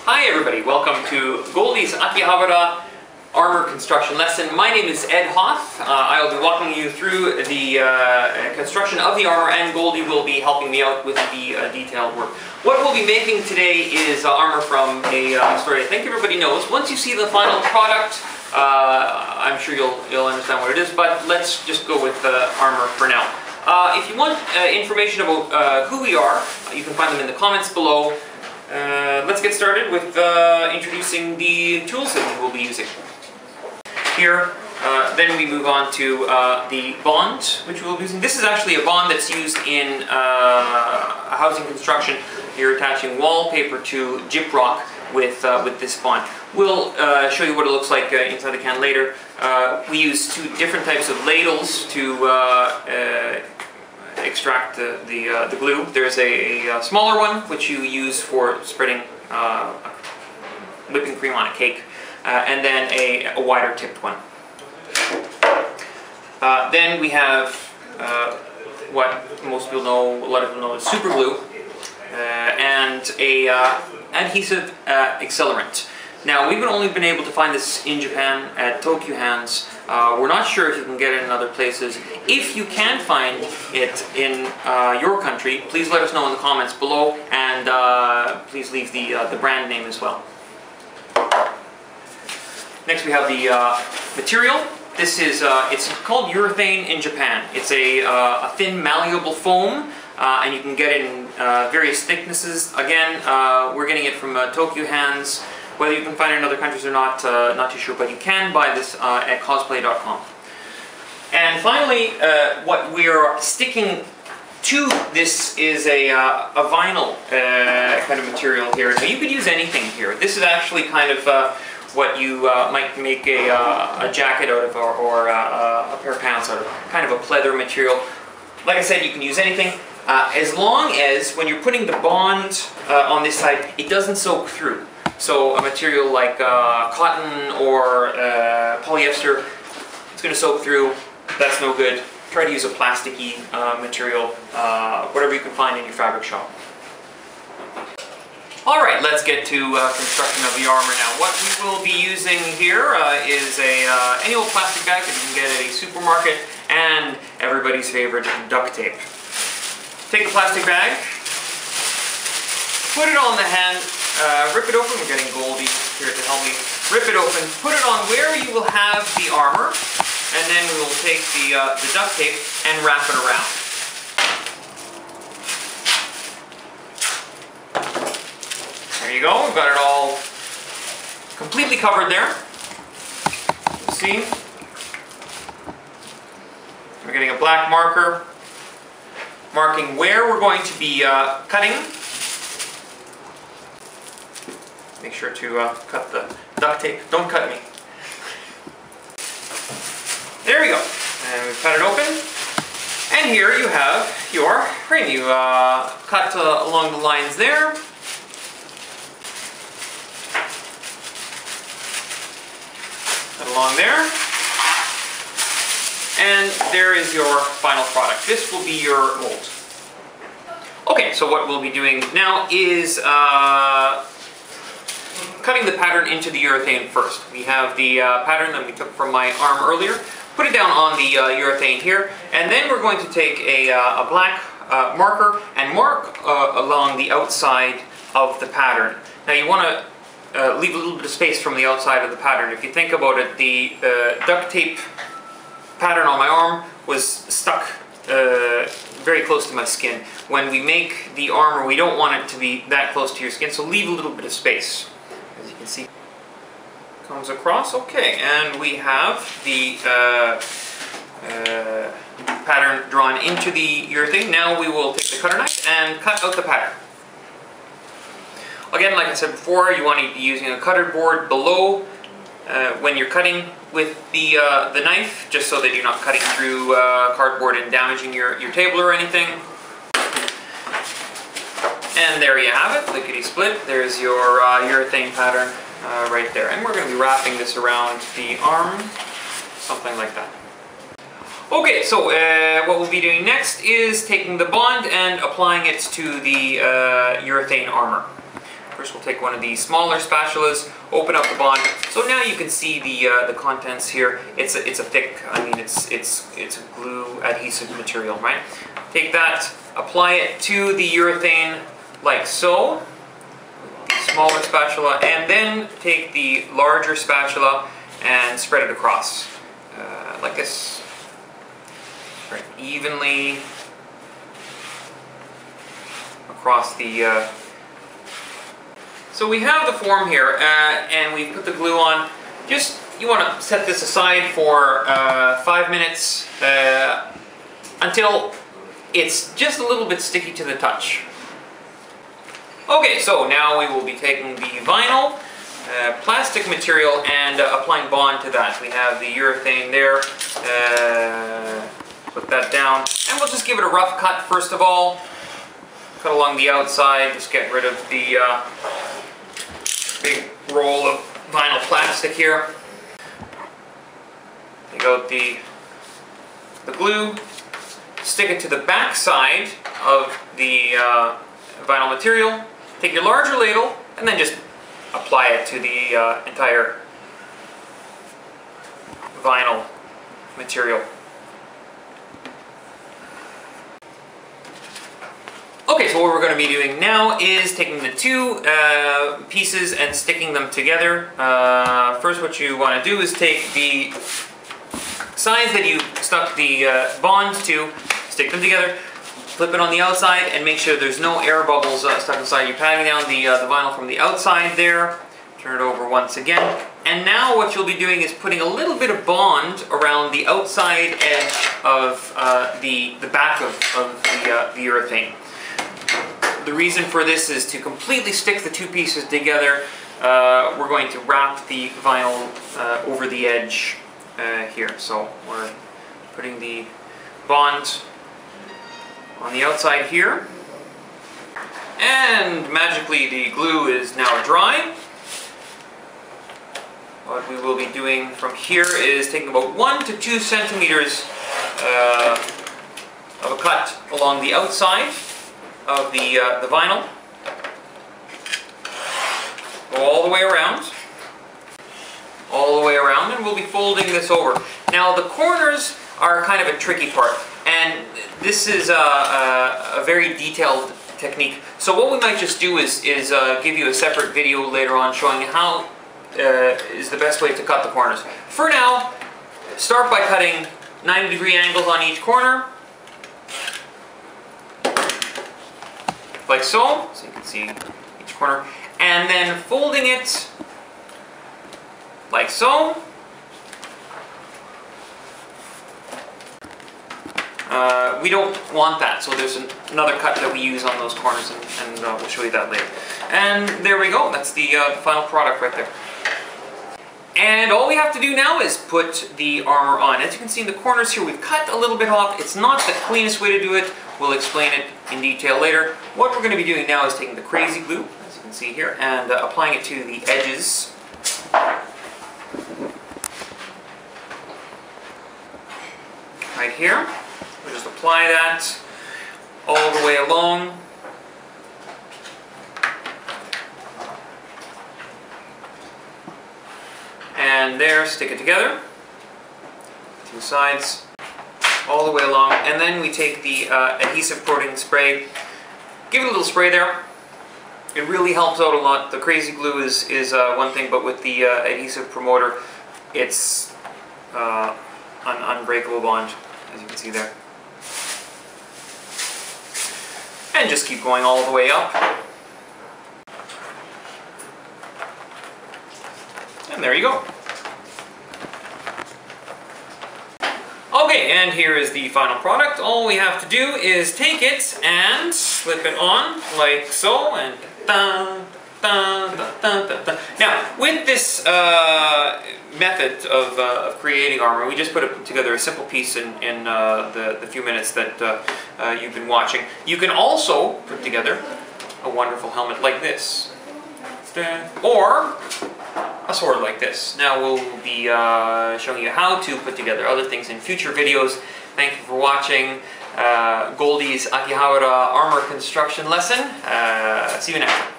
Hi everybody, welcome to Goldy's Akihabara armor construction lesson. My name is Ed Hoff. I will be walking you through the construction of the armor, and Goldy will be helping me out with the detailed work. What we'll be making today is armor from a story I think everybody knows. Once you see the final product, I'm sure you'll understand what it is, but let's just go with armor for now. If you want information about who we are, you can find them in the comments below. Let's get started with introducing the tools that we will be using. Here, then we move on to the bond, which we'll be using. This is actually a bond that's used in housing construction. You're attaching wallpaper to gyprock with this bond. We'll show you what it looks like inside the can later. We use two different types of ladles to extract the glue. There's a smaller one which you use for spreading whipping cream on a cake, and then a wider tipped one. Then we have what most people know, a lot of people know, is super glue and a adhesive accelerant. Now, we've only been able to find this in Japan at Tokyo Hands. We're not sure if you can get it in other places. If you can find it in your country, please let us know in the comments below, and please leave the brand name as well. Next we have the material. This is, it's called urethane in Japan. It's a thin malleable foam, and you can get it in various thicknesses. Again, we're getting it from Tokyo Hands. Whether you can find it in other countries or not, not too sure, but you can buy this at cosplay.com. And finally, what we're sticking to this is a vinyl kind of material here. Now, you could use anything here. This is actually kind of what you might make a jacket out of, or a pair of pants out of, kind of a pleather material. Like I said, you can use anything, as long as when you're putting the bond on this side, it doesn't soak through. So a material like cotton or polyester, it's going to soak through. That's no good. Try to use a plasticky material, whatever you can find in your fabric shop. Alright, let's get to construction of the armor now. What we will be using here is any old plastic bag that you can get at a supermarket, and everybody's favorite, duct tape. Take a plastic bag, put it on the hand, rip it open. We're getting Goldy here to help me. Rip it open, put it on where you will have the armor, and then we will take the duct tape and wrap it around. There you go, we've got it all completely covered there. You see? We're getting a black marker marking where we're going to be cutting. Make sure to cut the duct tape. Don't cut me. There we go. And we've cut it open. And here you have your frame. You cut along the lines there. Cut along there. And there is your final product. This will be your mold. Okay, so what we'll be doing now is cutting the pattern into the urethane first. We have the pattern that we took from my arm earlier. Put it down on the urethane here, and then we're going to take a black marker and mark along the outside of the pattern. Now you want to leave a little bit of space from the outside of the pattern. If you think about it, the duct tape pattern on my arm was stuck very close to my skin. When we make the armor, we don't want it to be that close to your skin, so leave a little bit of space. As you can see, comes across. Okay, and we have the pattern drawn into the urethane. Now we will take the cutter knife and cut out the pattern. Again, like I said before, you want to be using a cutter board below when you're cutting with the knife, just so that you're not cutting through cardboard and damaging your table or anything. And there you have it, lickety-split. There's your urethane pattern right there. And we're going to be wrapping this around the arm, something like that. Okay, so what we'll be doing next is taking the bond and applying it to the urethane armor. First we'll take one of these smaller spatulas, open up the bond. So now you can see the contents here. It's a thick, I mean it's a glue adhesive material, right? Take that, apply it to the urethane like so, smaller spatula, and then take the larger spatula and spread it across like this. Spread evenly across the so we have the form here, and we've put the glue on. Just, you want to set this aside for 5 minutes until it's just a little bit sticky to the touch. Okay, so now we will be taking the vinyl plastic material and applying bond to that. We have the urethane there. Put that down, and we'll just give it a rough cut first of all. Cut along the outside, just get rid of the big roll of vinyl plastic here. Take out the glue, stick it to the back side of the vinyl material, take your larger ladle, and then just apply it to the entire vinyl material. Okay, so what we're going to be doing now is taking the two pieces and sticking them together. First, what you want to do is take the sides that you stuck the bond to, stick them together, flip it on the outside, and make sure there's no air bubbles stuck inside. You're patting down the vinyl from the outside there. Turn it over once again. And now what you'll be doing is putting a little bit of bond around the outside edge of the back of the urethane. The reason for this is to completely stick the two pieces together. We're going to wrap the vinyl over the edge here. So we're putting the bond on the outside here. And magically the glue is now dry. What we will be doing from here is taking about 1 to 2 centimeters of a cut along the outside of the vinyl. Go all the way around. All the way around, and we'll be folding this over. Now the corners are kind of a tricky part, and this is a very detailed technique. So what we might just do is give you a separate video later on showing you how is the best way to cut the corners. For now, start by cutting 90-degree angles on each corner. Like so you can see each corner, and then folding it like so. We don't want that, so there's another cut that we use on those corners, and we'll show you that later. And there we go, that's the final product right there. And all we have to do now is put the armor on. As you can see in the corners here, we've cut a little bit off. It's not the cleanest way to do it. We'll explain it in detail later. What we're going to be doing now is taking the crazy glue, as you can see here, and applying it to the edges. Right here. We'll just apply that all the way along. And there, stick it together. Two sides. All the way along, and then we take the adhesive coating spray, give it a little spray there. It really helps out a lot. The crazy glue is one thing, but with the adhesive promoter, it's an unbreakable bond, as you can see there. And just keep going all the way up. And there you go. Okay, and here is the final product. All we have to do is take it and slip it on like so, and dun, dun, dun, dun, dun, dun. Now, with this method of creating armor, we just put together a simple piece in the few minutes that you've been watching. You can also put together a wonderful helmet like this, or a sword like this. Now we'll be showing you how to put together other things in future videos. Thank you for watching Goldy's Akihabara armor construction lesson. See you next time.